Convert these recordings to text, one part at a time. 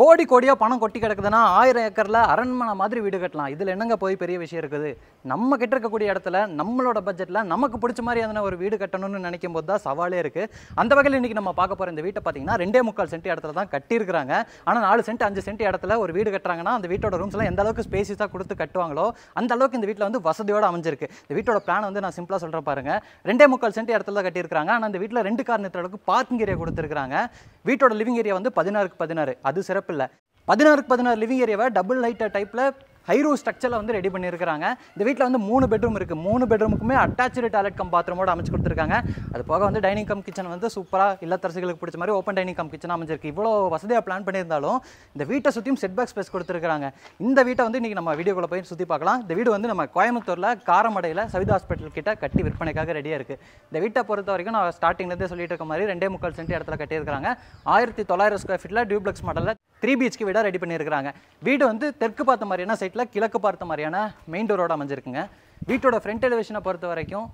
கோடி கோடியாக பணம் கொட்டி கிடக்குதுன்னா 1000 ஏக்கரில் அரண்மனை மாதிரி வீடு கட்டலாம். இதில் என்னங்க போய் பெரிய விஷயம் இருக்குது? நம்ம கிட்ட இருக்கக்கூடிய இடத்துல நம்மளோட பட்ஜெட்டில் நமக்கு பிடிச்ச மாதிரி எதனா ஒரு வீடு கட்டணும்னு நினைக்கும் போது தான் சவாலே இருக்குது. அந்த வகையில் இன்றைக்கி நம்ம பார்க்க போகிற இந்த வீட்டை பார்த்தீங்கன்னா 2.25 சென்ட் இடத்துல தான் கட்டியிருக்கிறாங்க. ஆனால் 4 சென்ட் 5 சென்ட் இடத்துல ஒரு வீடு கட்டுறாங்கன்னா அந்த வீட்டோட ரூம்ஸ்லாம் எந்த அளவுக்கு ஸ்பேசிஸாக கொடுத்து கட்டுவாங்களோ அந்த அளவுக்கு இந்த வீட்டில் வந்து வசதியோடு அமைஞ்சிருக்கு. இந்த வீட்டோட பிளான் வந்து நான் சிம்பிளாக சொல்கிறேன் பாருங்க. 2.25 சென்ட் இடத்துல தான் கட்டியிருக்காங்க. ஆனால் அந்த வீட்டில் 2 கார் நிறுத்துற அளவுக்கு பார்க்கிங் ஏரியா கொடுத்துருக்காங்க. வீட்டோட லிவிங் ஏரியா வந்து 16க்கு 16. அது சிறப்பு இல்லை. 16க்கு 16 லிவிங் ஏரியாவை டபுள் லைட்டர் டைப்பில் ஹைரூ ஸ்ட்ரக்சரில் வந்து ரெடி பண்ணியிருக்காங்க. இந்த வீட்டில் வந்து 3 பெட்ரூம் இருக்குது. 3 பெட்ரூமுக்குமே அட்டாச்சு டாய்லெட் கம் பாத்ரூமோடு அமைச்சு கொடுத்துருக்காங்க. அது போக வந்து டைனிங் கம் கிச்சன் வந்து சூப்பராக இல்லத்தரசிகளுக்கு பிடிச்ச மாதிரி ஓப்பன் டைனிங் கம் கிச்சன் அமைஞ்சிருக்கு. இவ்வளோ வசதியாக பிளான் பண்ணியிருந்தாலும் இந்த வீட்டை சுற்றியும் செட்பேக் ஸ்பேஸ் கொடுத்துருக்காங்க. இந்த வீட்டை வந்து இன்றைக்கி நம்ம வீடியோக்குள்ளே போய் சுற்றி பார்க்கலாம். இந்த வீடு வந்து நம்ம கோயம்புத்தூரில் காரமடையில் சவிதா ஹாஸ்பிட்டல் கிட்ட கட்டி விற்பனைக்காக ரெடியாக இருக்குது. இந்த வீட்டை பொறுத்த வரைக்கும் நான் ஸ்டார்டிங்லேருந்தே சொல்லிட்டு இருக்க மாதிரி 2.25 சென்ட் இடத்துல கட்டியிருக்காங்க. 1900 ஸ்கொயர் ஃபீட்டில் டியூப்ளெக்ஸ் மாடலில் 3 BHK வீடாக ரெடி பண்ணியிருக்காங்க. வீடு வந்து தெற்கு பார்த்த மாதிரியான சைட்டில் கிழக்கு பார்த்த மாதிரியான மெயின் டோரோட அமைஞ்சிருக்குங்க. வீட்டோட ஃப்ரண்ட் எலிவேஷனை பொறுத்த வரைக்கும்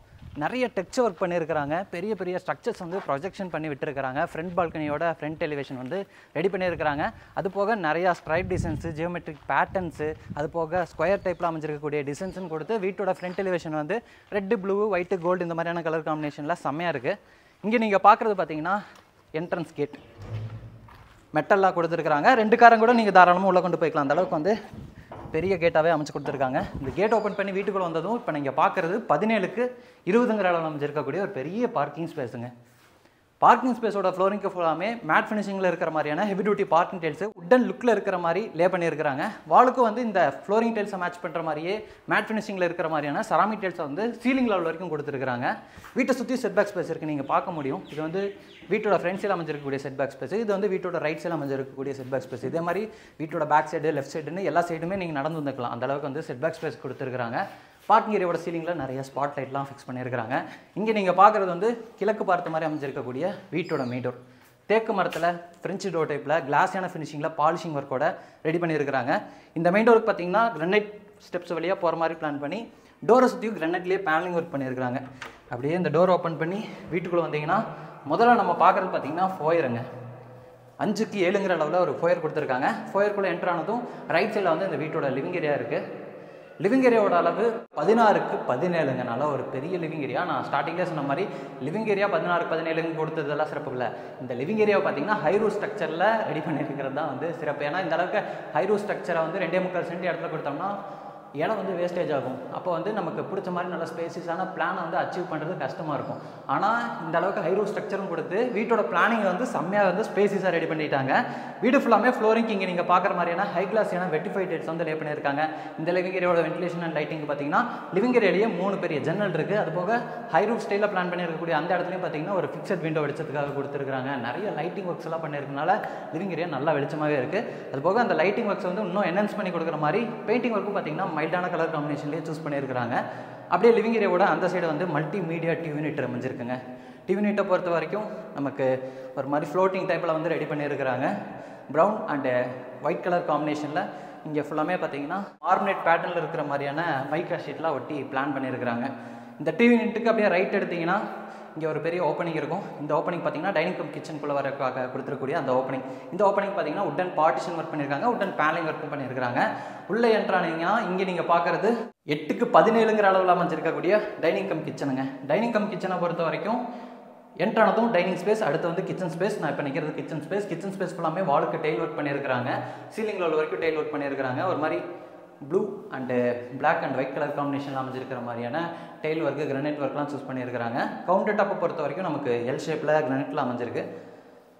நிறைய டெக்ஸ்சர் ஒர்க் பண்ணியிருக்கிறாங்க. பெரிய பெரிய ஸ்ட்ரக்சர்ஸ் வந்து ப்ரொஜெக்ஷன் பண்ணி விட்டுருக்காங்க. ஃப்ரண்ட் பால்கனியோட ஃப்ரண்ட் எலிவேஷன் வந்து ரெடி பண்ணியிருக்கிறாங்க. அது போக நிறையா ஸ்ட்ரைப் டிசைன்ஸு, ஜியோமெட்ரிக் பேட்டர்ன்ஸு, அது போக ஸ்கொயர் டைப்பில் அமைஞ்சிருக்கக்கூடிய டிசைன்ஸுன்னு கொடுத்து வீட்டோட ஃப்ரண்ட் எலிவேஷன் வந்து ரெட்டு, ப்ளூ, ஒயிட்டு, கோல்டு இந்த மாதிரியான கலர் காம்பினேஷனில் செம்மையாக இருக்குது. இங்கே நீங்கள் பார்க்குறது பார்த்தீங்கன்னா என்ட்ரன்ஸ் கேட் மெட்டல்லாம் கொடுத்துருக்காங்க. 2 காரம் கூட நீங்கள் தாராளமாக உள்ளே கொண்டு போய்க்கலாம். அந்தளவுக்கு வந்து பெரிய கேட்டாகவே அமைச்சு கொடுத்துருக்காங்க. இந்த கேட் ஓப்பன் பண்ணி வீட்டுக்குள்ளே வந்ததும் இப்போ நீங்கள் பார்க்குறது 17க்கு 20ங்கிற அளவில் அமைச்சிருக்கக்கூடிய ஒரு பெரிய பார்க்கிங் ஸ்பேஸுங்க. பார்க்கிங் ஸ்பேஸோட ஃப்ளோரிங்க்கு ஃபுல்லாமே மேட் ஃபினிஷிங்கில் இருக்கிற மாதிரியான heavy duty parking tiles wooden லுக்கில் இருக்கிற மாதிரி லே பண்ணியிருக்கிறாங்க. வாலுக்கும் வந்து இந்த ஃப்ளோரிங் டைல்ஸை மேட்ச் பண்ணுற மாதிரியே மேட் ஃபினிஷிங்கில் இருக்கிற மாதிரியான செராமிக் டைல்ஸை வந்து சீலிங் லெவல் வரைக்கும் கொடுத்துருக்காங்க. வீட்டை சுற்றி செட்பேக் ஸ்பேஸ் இருக்குது, நீங்கள் பார்க்க முடியும். இது வந்து வீட்டோட ஃப்ரண்ட் சைடில் அமைஞ்சிருக்கக்கூடிய செட்பேக் ஸ்பேஸ். இது வந்து வீட்டோட ரைட் சைடில் அமைஞ்சிருக்கக்கூடிய செட்பேக் ஸ்பேஸ். இதே மாதிரி வீட்டோட பேக் சைடு, லெஃப்ட் சைடுன்னு எல்லா சைடுமே நீங்கள் நடந்து வந்துக்கலாம். அந்தளவுக்கு வந்து செட்பேக் ஸ்பேஸ் கொடுத்துருக்காங்க. பார்க்கிங் ஏரியாவோட சீலிங்கில் நிறைய ஸ்பாட் லைட்லாம் ஃபிக்ஸ் பண்ணியிருக்காங்க. இங்கே நீங்கள் பார்க்குறது வந்து கிழக்கு பார்த்த மாதிரி அமைஞ்சிருக்கக்கூடிய வீட்டோட மெயின் டோர். தேக்கு மரத்தில் ஃப்ரெஞ்சு டோர் டைப்பில் கிளாஸியான ஃபினிஷிங்கில் பாலிஷிங் ஒர்க்கோட ரெடி பண்ணியிருக்கிறாங்க. இந்த மெயின் டோருக்கு பார்த்தீங்கன்னா கிரனைட் ஸ்டெப்ஸ் வழியாக போகிற மாதிரி பிளான் பண்ணி டோரை சுற்றியும் கிரனைட்லேயே பேனலிங் ஒர்க் பண்ணியிருக்காங்க. அப்படியே இந்த டோர் ஓப்பன் பண்ணி வீட்டுக்குள்ளே வந்தீங்கன்னா முதல்ல நம்ம பார்க்குறது பார்த்தீங்கன்னா ஃபோயருங்க. 5க்கு 7ங்கிற அளவில் ஒரு ஃபோயர் கொடுத்துருக்காங்க. ஃபோயருக்குள்ளே என்ட்ரு ஆனதும் ரைட் சைடில் வந்து இந்த வீட்டோட லிவிங் ஏரியா இருக்குது. லிவிங் ஏரியாவோட அளவு 16க்கு 17ங்கனால ஒரு பெரிய லிவிங் ஏரியா. நான் ஸ்டார்டிங்லேயே சொன்ன மாதிரி லிவிங் ஏரியா 16க்கு 17 கொடுத்ததெல்லாம் சிறப்பு இல்லை. இந்த லிவிங் ஏரியாவை பார்த்தீங்கன்னா ஹைரூ ஸ்ட்ரக்சரில் ரெடி பண்ணியிருக்கிறது தான் வந்து சிறப்பு. ஏன்னா இந்த அளவுக்கு ஹைரூ ஸ்ட்ரக்சரை வந்து 2.25 சென்ட் இடத்துல கொடுத்தோம்னா இடம் வந்து வேஸ்டேஜ் ஆகும். அப்போ வந்து நமக்கு பிடிச்ச மாதிரி நல்ல ஸ்பேசிஸான பிளானை வந்து அச்சீவ் பண்ணுறது கஷ்டமாக இருக்கும். ஆனால் இந்த அளவுக்கு ஹைரூ ஸ்ட்ரக்சரும் கொடுத்து வீட்டோட பிளானிங் வந்து செம்மையாக வந்து ஸ்பேசிஸாக ரெடி பண்ணிட்டாங்க. வீடு ஃபுல்லாமே ஃப்ளோரிங் இங்கே நீங்கள் பார்க்குற மாதிரியான ஹை கிளாஸியான வெட்டிஃபைட் டைல்ஸ் வந்து லே பண்ணியிருக்காங்க. இந்த லிவிங் ஏரியாவோட வென்டிலேஷன் அண்ட் லைட்டிங் பார்த்தீங்கன்னா லிவிங் ஏரியாலேயே 3 பெரிய ஜன்னல் இருக்குது. அது போக ஹைரூ ஸ்டைலில் பிளான் பண்ணியிருக்கக்கூடிய அந்த இடத்துலையும் பார்த்தீங்கன்னா ஒரு ஃபிக்ஸட் விண்டோ வெளிச்சத்துக்காக கொடுத்துருக்காங்க. நிறைய லைட்டிங் ஒர்க்ஸ் எல்லாம் பண்ணியிருக்கனால லிவிங் ஏரியா நல்லா வெளிச்சமாகவே இருக்குது. அது போக அந்த லைட்டிங் ஒர்க்ஸ் வந்து இன்னும் என்ஹான்ஸ் பண்ணி கொடுக்குற மாதிரி பெயிண்டிங் ஒர்க்கும் பார்த்தீங்கன்னா மைல்டான கலர் காம்பினேஷன்லேயே சூஸ் பண்ணியிருக்கிறாங்க. அப்படியே லிவிங் ஏரியாவோட அந்த சைடு வந்து மல்டி மீடியா டிவி யூனிட் அமைஞ்சிருக்குங்க. டிவி யூனிட்டை பொறுத்த வரைக்கும் நமக்கு ஒரு மாதிரி ஃப்ளோட்டிங் டைப்பில் வந்து ரெடி பண்ணியிருக்கிறாங்க. ப்ரௌன் அண்டு ஒயிட் கலர் காம்பினேஷனில் இங்கே ஃபுல்லாமே பார்த்தீங்கன்னா மார்பினேட் பேட்டர்னில் இருக்கிற மாதிரியான மைக்கா ஷீட்லாம் ஒட்டி பிளான் பண்ணியிருக்கிறாங்க. இந்த டிவி யூனிட்டுக்கு அப்படியே ரைட் எடுத்திங்கன்னா இங்கே ஒரு பெரிய ஓப்பனிங் இருக்கும். இந்த ஓப்பனிங் பார்த்தீங்கன்னா டைனிங் கம் கிச்சனுக்குள்ளே வரக்காக கொடுத்துருக்கூடிய அந்த ஓப்பனிங். இந்த ஓப்பனிங் பார்த்தீங்கன்னா உட்டன் பார்ட்டிஷன் ஒர்க் பண்ணியிருக்காங்க, உட்டன் பேனலிங் ஒர்க்கும் பண்ணியிருக்காங்க. உள்ளே என்ட்ரானீங்கன்னா இங்கே நீங்கள் பார்க்குறது 8க்கு 17ங்கிற அளவில் அமைஞ்சிருக்கக்கூடிய டைனிங் கம் கிச்சனுங்க. டைனிங் கம் கிச்சனை பொறுத்த வரைக்கும் என்ட்ரானதும் டைனிங் ஸ்பேஸ், அடுத்து வந்து கிச்சன் ஸ்பேஸ். நான் இப்போ நிற்கிறது கிச்சன் ஸ்பேஸ். கிச்சன் ஸ்பேஸ் ஃபுல்லாமே வாலுக்கு டைல் ஒர்க் பண்ணியிருக்கிறாங்க. சீலிங் லெவல் வரைக்கும் டைல் ஒர்க் பண்ணியிருக்கிறாங்க. ஒரு மாதிரி blue and black and white colour காம்பினேஷனில் அமைஞ்சிருக்கிற மாதிரியான டைல் ஒர்க்கு, கிரானைட் ஒர்க்லாம் சூஸ் பண்ணியிருக்கிறாங்க. கவுண்டர் டாப்பை பொறுத்த வரைக்கும் நமக்கு எல் ஷேப்பில் கிரானைட்டில் அமைஞ்சிருக்கு.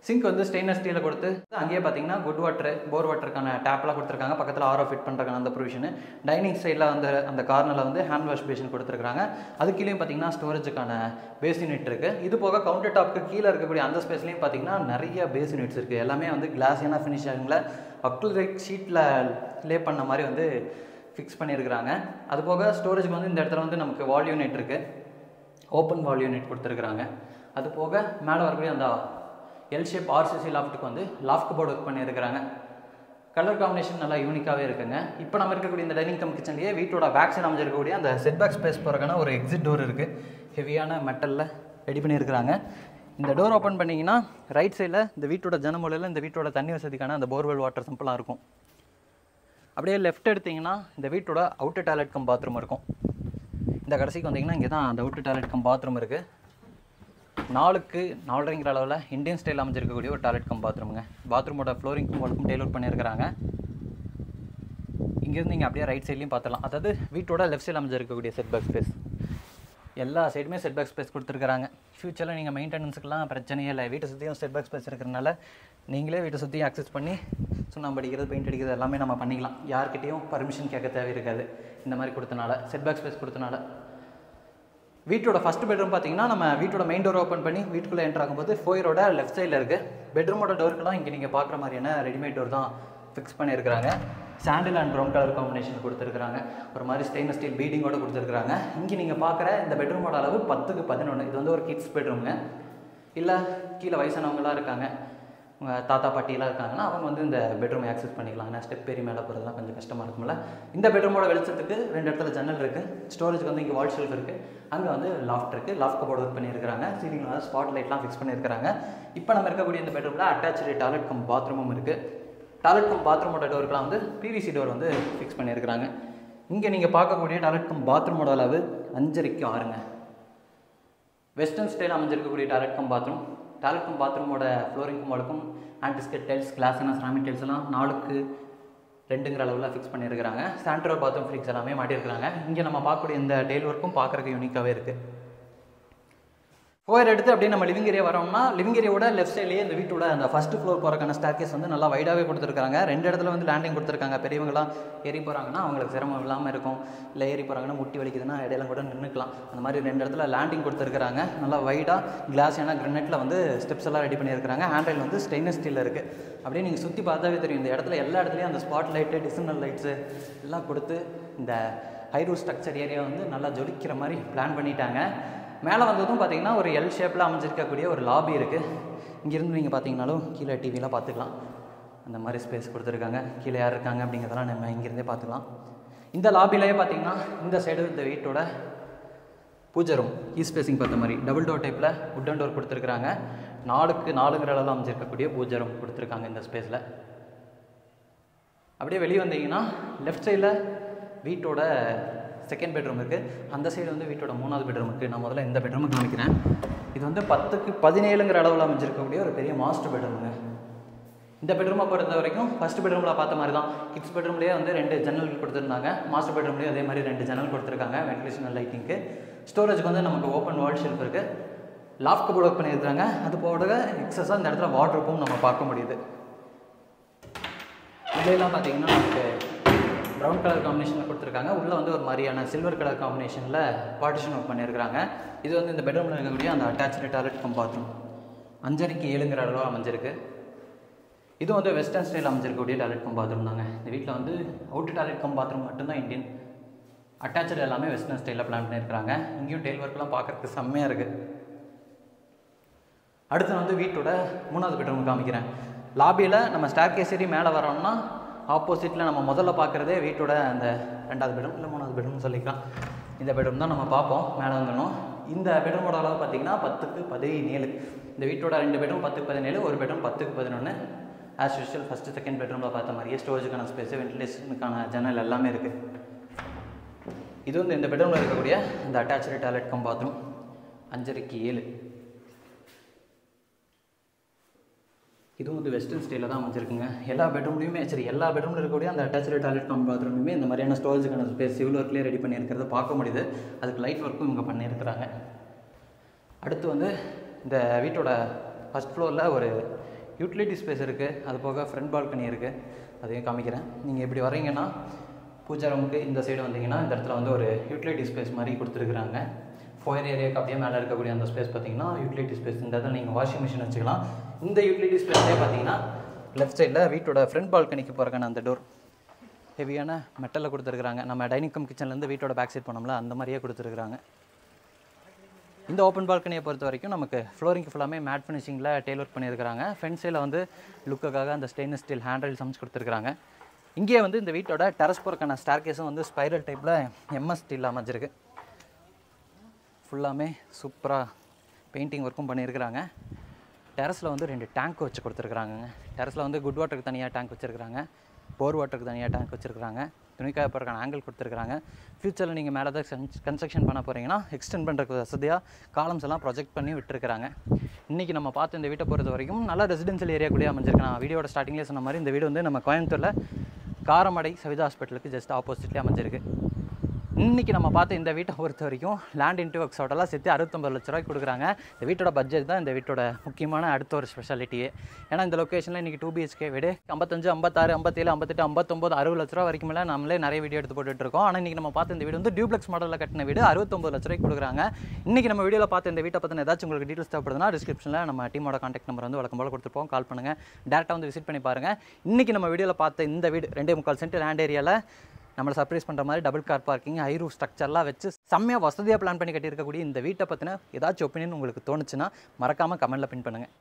சிங்க் வந்து ஸ்டெயின்லெஸ் ஸ்டீலில் கொடுத்து அங்கேயே பார்த்தீங்கன்னா குட் வாட்டர், போர் வாட்டருக்கான டேப்லாம் கொடுத்துருக்காங்க. பக்கத்தில் ஆரோ ஃபிட் பண்ணுறதுக்கான அந்த ப்ரொவிஷனு. டைனிங் சைடில் வந்து அந்த கார்னரில் வந்து ஹேண்ட் வாஷ் பேஷன் கொடுத்துருக்காங்க. அது கீழே பார்த்தீங்கன்னா ஸ்டோரேஜுக்கான பேஸ் யூனிட் இருக்குது. இது போக கவுண்டர் டாப்புக்கு கீழே இருக்கக்கூடிய அந்த ஸ்பேஸ்லேயும் பார்த்தீங்கன்னா நிறைய பேஸ் யூனிட்ஸ் இருக்குது. எல்லாமே வந்து கிளாஸியான ஃபினிஷிங்கில் அக்ரிலிக் ஷீட்டில் லே பண்ண மாதிரி வந்து ஃபிக்ஸ் பண்ணியிருக்கிறாங்க. அது போக ஸ்டோரேஜுக்கு வந்து இந்த இடத்துல வந்து நமக்கு வால் யூனிட் இருக்குது, ஓப்பன் வால் யூனிட் கொடுத்துருக்குறாங்க. அது போக மேலே வரக்கூடிய அந்த எல் ஷேப் ஆர்சிசி லாஃப்ட்டுக்கு வந்து லாஃப்ட் போர்டு ஒர்க் பண்ணியிருக்கிறாங்க. கலர் காம்பினேஷன் நல்லா யூனிக்காகவே இருக்குங்க. இப்போ நம்ம இருக்கக்கூடிய இந்த டைனிங் கம் கிச்சன்லேயே வீட்டோட பேக் சைடு அமைஞ்சிருக்கக்கூடிய அந்த செட்பேக் ஸ்பேஸ் போகிறக்கான ஒரு எக்ஸிட் டோர் இருக்குது. ஹெவியான மெட்டலில் ரெடி பண்ணியிருக்கிறாங்க. இந்த டோர் ஓப்பன் பண்ணிங்கன்னா ரைட் சைடில் இந்த வீட்டோட ஜனமூலையில் இந்த வீட்டோட தண்ணி வசதிக்கான அந்த போர்வெல் வாட்டர் சம்பெல்லாம் இருக்கும். அப்படியே லெஃப்ட் எடுத்திங்கன்னா இந்த வீட்டோட அவுட்டர் டாய்லெட் கம் பாத்ரூம் இருக்கும். இந்த கடைசிக்கு வந்தீங்கன்னா இங்கே தான் அந்த அவுட்டர் டாய்லெட் கம் பாத்ரூம் இருக்குது. 4க்கு 4.5 அளவில் இந்தியன் ஸ்டைல் அமைஞ்சிருக்கக்கூடிய ஒரு டாய்லெட் கம் பாத்ரூமுங்க. பாத்ரூமோட ஃப்ளோரிங்க்கும் ஒர்க்கும் டெய்லர் பண்ணியிருக்கிறாங்க. இங்கேருந்து நீங்கள் அப்படியே ரைட் சைட்லையும் பார்த்துலாம். அதாவது வீட்டோட லெஃப்ட் சைடில் அமைஞ்சிருக்கக்கூடிய செட்பேக் ஸ்பேஸ், எல்லா சைடுமே செட்பேக் ஸ்பேஸ் கொடுத்துருக்காங்க. ஃப்யூச்சரில் நீங்கள் மெயின்டெனன்ஸுக்குலாம் பிரச்சனையே இல்லை. வீட்டை சுற்றியும் செட்பேக் ஸ்பேஸ் இருக்கிறனால நீங்களே வீட்டை சுற்றியும் அக்சஸ் பண்ணி சுண்ணாம்பு அடிக்கிறது, பெயிண்ட் அடிக்கிறது எல்லாமே நம்ம பண்ணிக்கலாம். யார்கிட்டையும் பர்மிஷன் கேட்க தேவை இருக்காது. இந்த மாதிரி கொடுத்தனால, செட்பேக் ஸ்பேஸ் கொடுத்தனால. வீட்டோட ஃபஸ்ட் பெட்ரூம் பார்த்தீங்கன்னா நம்ம வீட்டோட மெயின் டோர் ஓப்பன் பண்ணி வீட்டுக்குள்ளே என்ட்ரு ஆகும்போது ஃபோயரோட லெஃப்ட் சைடில் இருக்குது. பெட்ரூமோட டோருக்குலாம் இங்கே நீங்கள் பார்க்குற மாதிரியான ரெடிமேட் டோர் தான் ஃபிக்ஸ் பண்ணியிருக்கிறாங்க. சாண்டில் அண்ட் ப்ரௌன் கலர் காம்பினேஷன் கொடுத்துருக்காங்க. ஒரு மாதிரி ஸ்டெயின்லெஸ் ஸ்டீல் பீடிங்கோடு கொடுத்துருக்காங்க. இங்கே நீங்கள் பார்க்குற இந்த பெட்ரூமோட அளவு 10க்கு 11. இது வந்து ஒரு கிட்ஸ் பெட்ரூமுங்க. இல்லை கீழே வயசானவங்களாம் இருக்காங்க, உங்கள் தாத்தா பாட்டியெல்லாம் இருக்காங்கன்னா அவங்க வந்து இந்த பெட்ரூமை ஆக்சஸ் பண்ணிக்கலாம். ஏன்னா ஸ்டெப் ஏறி மேலே போகிறதுலாம் கொஞ்சம் கஷ்டமாக இருக்கும்ல. இந்த பெட்ரூமோட வெளிச்சத்துக்கு 2 இடத்துல ஜன்னல் இருக்குது. ஸ்டோரேஜுக்கு வந்து இங்கே வால் ஷெல்ஃப் இருக்குது. அங்கே வந்து லாஃப்ட் இருக்குது. லாஃப்ட் கபோர்டு ஒர்க் பண்ணியிருக்காங்க. சீலிங்கில் வந்து ஸ்பாட் லைட்லாம் ஃபிக்ஸ் பண்ணியிருக்காங்க. இப்போ நம்ம இருக்கக்கூடிய இந்த பெட்ரூமில் அட்டாச்சு டாய்லெட் கம் பாத்ரூமும் இருக்குது. டாய்லெட் கம் பாத்ரூமோட டோருக்குலாம் வந்து பிவிசி டோர் வந்து ஃபிக்ஸ் பண்ணியிருக்கிறாங்க. இங்கே நீங்கள் பார்க்கக்கூடிய டாய்லெட் கம் பாத்ரூமோட அளவு 5.5க்கு 6ங்க. வெஸ்டர்ன் ஸ்டைல் அமைஞ்சிருக்கக்கூடிய toilet cum bathroom. Toilet cum பாத்ரூமோட ஃப்ளோரிங்கும் வழக்கும் antiskid tiles, glass and ceramic tiles எல்லாம் 4க்கு 2ங்கிற அளவில் ஃபிக்ஸ் பண்ணியிருக்கிறாங்க. சாண்ட்ரோ பாத்ரூம் ஃபிக்ஸ் எல்லாமே மாட்டியிருக்கிறாங்க. இங்கே நம்ம பார்க்கக்கூடிய இந்த டைல் ஒர்க்கும் பார்க்குறதுக்கு யூனிக்காகவே இருக்குது. ஃபோயர் எடுத்து அப்படியே நம்ம லிவிங் ஏரியா வரோம்னா லிவிங் ஏரியாவோட லெஃப்ட் சைட்லேயே இந்த வீட்டோட அந்த ஃபர்ஸ்ட் ஃப்ளோர் போகிறக்கான ஸ்டேர்கேஸ் வந்து நல்லா வைடாகவே கொடுத்துருக்காங்க. 2 இடத்துல வந்து லேண்டிங் கொடுத்துருக்காங்க. பெரியவங்களாம் ஏறி போகிறாங்கன்னா அவங்களுக்கு சிரமம் இல்லாமல் இருக்கும். இல்லை ஏறி போகிறாங்கன்னா முட்டி வலிக்குதுன்னா இடையில கூட நின்றுக்கலாம். அந்த மாதிரி 2 இடத்துல லேண்டிங் கொடுத்துருக்காங்க. நல்லா வைடாக கிளாஸ் ஏன்னா கிரனெட்டில் வந்து ஸ்டெப்ஸ் எல்லாம் ரெடி பண்ணியிருக்காங்க. ஹேண்டில் வந்து ஸ்டெயின்லெஸ் ஸ்டீலில் இருக்குது. அப்படியே நீங்கள் சுற்றி பார்த்தாவே தெரியும் இந்த இடத்துல எல்லா இடத்துலையும் அந்த ஸ்பாட் லைட்டு, டிசனல் லைட்ஸு எல்லாம் கொடுத்து இந்த ஹைரூ ஸ்ட்ரக்சர் ஏரியா வந்து நல்லா ஜொலிக்கிற மாதிரி பிளான் பண்ணிட்டாங்க. மேலே வந்ததும் பார்த்தீங்கன்னா ஒரு எல் ஷேப்பில் அமைஞ்சிருக்கக்கூடிய ஒரு லாபி இருக்குது. இங்கேருந்து நீங்கள் பார்த்தீங்கன்னாலும் கீழே டிவிலாம் பார்த்துக்கலாம். அந்த மாதிரி ஸ்பேஸ் கொடுத்துருக்காங்க. கீழே யார் இருக்காங்க அப்படிங்கிறதெல்லாம் நம்ம இங்கேருந்தே பார்த்துக்கலாம். இந்த லாபிலேயே பார்த்தீங்கன்னா இந்த சைடு இந்த வீட்டோட பூஜை ரூம் ஈஸ்ட் ஃபேஸிங் பார்த்த மாதிரி டபுள் டோர் டைப்பில் உட்டன் டோர் கொடுத்துருக்குறாங்க. 4க்கு 4ங்கிற அளவில் அமைஞ்சிருக்கக்கூடிய பூஜை ரூம் கொடுத்துருக்காங்க இந்த ஸ்பேஸில். அப்படியே வெளியே வந்தீங்கன்னா லெஃப்ட் சைடில் வீட்டோட செகண்ட் பெட்ரூம் இருக்குது. அந்த சைடு வந்து வீட்டோட 3வது பெட்ரூம் இருக்குது. நான் முதல்ல இந்த பெட்ரூமுக்கு காமிக்கிறேன். இது வந்து 10க்கு 17ங்கிற அளவில் அமைஞ்சிருக்கக்கூடிய ஒரு பெரிய மாஸ்டர் பெட்ரூமுங்க. இந்த பெட்ரூமை பொறுத்த வரைக்கும் ஃபஸ்ட் பெட்ரூமில் பார்த்த மாதிரி தான். கிட்ஸ் பெட்ரூம்லேயே வந்து 2 ஜன்னல் கொடுத்துருந்தாங்க. மாஸ்டர் பெட்ரூம்லேயே அதே மாதிரி 2 ஜன்னல் கொடுத்துருக்காங்க வென்டிலேஷன் லைட்டிங்க்கு. ஸ்டோரேஜுக்கு வந்து நமக்கு ஓப்பன் வால் ஷெல்ஃப் இருக்குது. லாஃப்ட் கபோர்டு ஒர்க் பண்ணியிருக்காங்க. அது போக எக்ஸஸாக இந்த இடத்துல வார்ட்ரோப்பும் நம்ம பார்க்க முடியுது. உள்ளேலாம் பார்த்தீங்கன்னா நமக்கு ப்ரௌன் கலர் காம்பினேஷனில் கொடுத்துருக்காங்க. உள்ளே வந்து ஒரு மாதிரியான சில்வர் கலர் காம்பினேஷனில் பார்ட்டிஷன் ஒர்க் பண்ணியிருக்காங்க. இது வந்து இந்த பெட்ரூமில் இருக்கக்கூடிய அந்த அட்டாச்சு டாய்லெட் கம் பாத்ரூம் 5.5க்கு 7ங்கிற அளவு அமைஞ்சிருக்கு. இது வந்து வெஸ்டர்ன் ஸ்டைல் அமைஞ்சிருக்கக்கூடிய டாய்லெட் கம் பாத்ரூம் தாங்க. இந்த வீட்டில் வந்து அவுட்டர் டாய்லெட் கம் பாத்ரூம் மட்டும்தான் இந்தியன், அட்டாச்சு எல்லாமே வெஸ்டர்ன் ஸ்டைலில் பிளான் பண்ணியிருக்காங்க. இங்கேயும் டெய்ல் ஒர்க்லாம் பார்க்குறதுக்கு செம்மையாக இருக்குது. அடுத்து வந்து வீட்டோட 3வது பெட்ரூம் காமிக்கிறேன். லாபியில் நம்ம ஸ்டேர்கேஸ் ஏறி மேலே வரோம்னா ஆப்போசிட்டில் நம்ம முதல்ல பார்க்குறதே வீட்டோட அந்த 2வது பெட்ரூம் இல்லை 3வது பெட்ரூம் சொல்லிக்கலாம். இந்த பெட்ரூம் தான் நம்ம பார்ப்போம். மேலே வந்துடணும். இந்த பெட்ரூமோட அளவு பார்த்திங்கன்னா 10க்கு 17. இந்த வீட்டோட 2 பெட்ரூம் 10க்கு 17, ஒரு பெட்ரூம் 10க்கு 11. ஆஸ் யூஷுவல் ஃபஸ்ட்டு செகண்ட் பெட்ரூமில் பார்த்த மாதிரியே ஸ்டோரேஜுக்கான ஸ்பேஸு, வென்டிலேஷனுக்கான ஜன்னல் எல்லாமே இருக்குது. இது வந்து இந்த பெட்ரூமில் இருக்கக்கூடிய இந்த அட்டாச்சு டாய்லெட் கம் பாத்ரூம் 5.5க்கு 7. இதுவும் வந்து வெஸ்டர்ன் ஸ்டைலில் தான் அமைச்சிருக்குங்க. எல்லா பெட்ரூம்லையுமே எல்லா பெட்ரூமில் இருக்கக்கூடிய அந்த அட்டாச்சு டாய்லெட் கம் பாத்ரூமுமே இந்த மாதிரியான ஸ்டோரேஜுக்கான ஸ்பேஸ் சிவில் ஒர்க்லேயே ரெடி பண்ணியிருக்கிறத பார்க்க முடியுது. அதுக்கு லைட் ஒர்க்கும் இவங்க பண்ணியிருக்கிறாங்க. அடுத்து வந்து இந்த வீட்டோட ஃபஸ்ட் ஃப்ளோரில் ஒரு யூட்டிலிட்டி ஸ்பேஸ் இருக்குது. அது போக ஃப்ரண்ட் பால்கனி இருக்குது. அதையும் காமிக்கிறேன். நீங்கள் எப்படி வரீங்கன்னா பூஜா ரூமுக்கு இந்த சைடு வந்தீங்கன்னா இந்த இடத்துல வந்து ஒரு யூட்டிலிட்டி ஸ்பேஸ் மாதிரி கொடுத்துருக்குறாங்க. ஃபோயர் ஏரியாவுக்கு அப்படியே மேலே இருக்கக்கூடிய அந்த ஸ்பேஸ் பார்த்தீங்கன்னா யூட்டிலிட்டி ஸ்பேஸ். இந்த இடத்துல நீங்கள் வாஷிங் மிஷின் வச்சுக்கலாம். இந்த யூட்டிலிட்டி ஸ்பேஸ்லேயே பார்த்தீங்கன்னா லெஃப்ட் சைடில் வீட்டோட ஃப்ரண்ட் பால்கனிக்கு போகிறக்கான அந்த டோர் ஹெவியான மெட்டலில் கொடுத்துருக்குறாங்க. நம்ம டைனிங் கம் கிச்சன்லேருந்து வீட்டோட பேக் சைட் பண்ணோம்ல அந்த மாதிரியே கொடுத்துருக்குறாங்க. இந்த ஓப்பன் பால்கனியை பொறுத்த வரைக்கும் நமக்கு ஃப்ளோரிங் ஃபுல்லாமே மேட் ஃபினிஷிங்கில் டெய்ல் ஒர்க் பண்ணியிருக்காங்க. ஃப்ரண்ட் சைடில் வந்து லுக்குக்காக அந்த ஸ்டெயின்லெஸ் ஸ்டீல் ஹேண்டில் சம்ஸ் கொடுத்துருக்காங்க. இங்கே வந்து இந்த வீட்டோட டெரஸ் போகிறக்கான ஸ்டார்கேஸும் வந்து ஸ்பைரல் டைப்பில் எம்எஸ் ஸ்டீல் அமைஞ்சிருக்கு. ஃபுல்லாமே சூப்பராக பெயிண்டிங் ஒர்க்கும் பண்ணியிருக்கிறாங்க. டெரஸில் வந்து 2 டேங்க் வச்சு கொடுத்துருக்குறாங்கங்க. டெரஸில் வந்து குட் வாட்டருக்கு தனியாக டேங்க் வச்சுருக்காங்க, போர் வாட்டருக்கு தனியாக டேங்க் வச்சுருக்காங்க, துணிக்காய போகிறக்கான ஆங்கிள் கொடுத்துருக்காங்க. ஃப்யூச்சரில் நீங்கள் மேலே தான் கன்ஸ்ட்ரக்ஷன் பண்ண போகிறீங்கன்னா எக்ஸ்டெண்ட் பண்ணுறதுக்கு வசதியாக காலம்ஸ் எல்லாம் ப்ரொஜெக்ட் பண்ணி விட்டுருக்காங்க. இன்றைக்கி நம்ம பார்த்து இந்த வீட்டை பொறுத்த வரைக்கும் நல்ல ரெசிடென்ஷியல் ஏரியாக்குள்ளேயே அமைஞ்சிருக்கு. நான் வீடியோட ஸ்டார்டிங்லேயே சொன்ன மாதிரி இந்த வீடு வந்து நம்ம கோயம்புத்தூரில் காரமடை சவிதா ஹாஸ்பிட்டலுக்கு ஜஸ்ட் ஆப்போசிட்லேயே அமைஞ்சிருக்கு. இன்றைக்கி நம்ம பார்த்த இந்த வீட்டை பொறுத்த வரைக்கும் லேண்ட் இன்டி ஒர்க்ஸ் ஹோட்டலாக சேர்த்து 69 லட்ச ரூபாய்க்கு கொடுக்குறாங்க. இந்த வீட்டோட பட்ஜெட் தான் இந்த வீட்டோட முக்கியமான அடுத்த ஒரு ஸ்பெஷாலிட்டியே. ஏன்னா இந்த லொக்கேஷனில் இன்றைக்கி 2 BHK வீடு 55, 56, 57, 58, 59, 60 லட்ச ரூபா வரைக்கும் நம்மளே நிறைய வீடியோ எடுத்து போட்டுருக்கோம். ஆனால் இன்றைக்கி நம்ம பார்த்த இந்த வீடு வந்து டியூப்ளெக்ஸ் மாடலில் கட்டின வீடு 69 லட்ச ரூபாய்க்கு கொடுக்குறாங்க. இன்றைக்கி நம்ம வீடியோவில் பார்த்த இந்த வீட்டை பற்றின ஏதாச்சும் உங்களுக்கு டீட்டெயில்ஸ் தேவைப்படுதுன்னா டிஸ்கிரிப்ஷனில் நம்ம டீமோட கான்டாக்ட் நம்பர் வந்து வழக்கம் போல் கொடுத்துருப்போம். கால் பண்ணுங்கள், டேரெக்டாக வந்து விசிட் பண்ணி பாருங்கள். இன்றைக்கி நம்ம வீடியோவில் பார்த்த இந்த வீடு 2.25 சென்ட் லேண்ட் ஏரியாவில் நம்மளை சர்ப்ரைஸ் பண்ணுற மாதிரி double car parking, high roof ஸ்ட்ரக்சர்லாம் வச்சு செம்மையாக வசதியாக பிளான் பண்ணி கட்டியிருக்கக்கூடிய இந்த வீட்டை பற்றின ஏதாச்சும் ஒப்பீனியன் உங்களுக்கு தோணுச்சுன்னா மறக்காமல் கமெண்ட்டில் பின் பண்ணுங்கள்.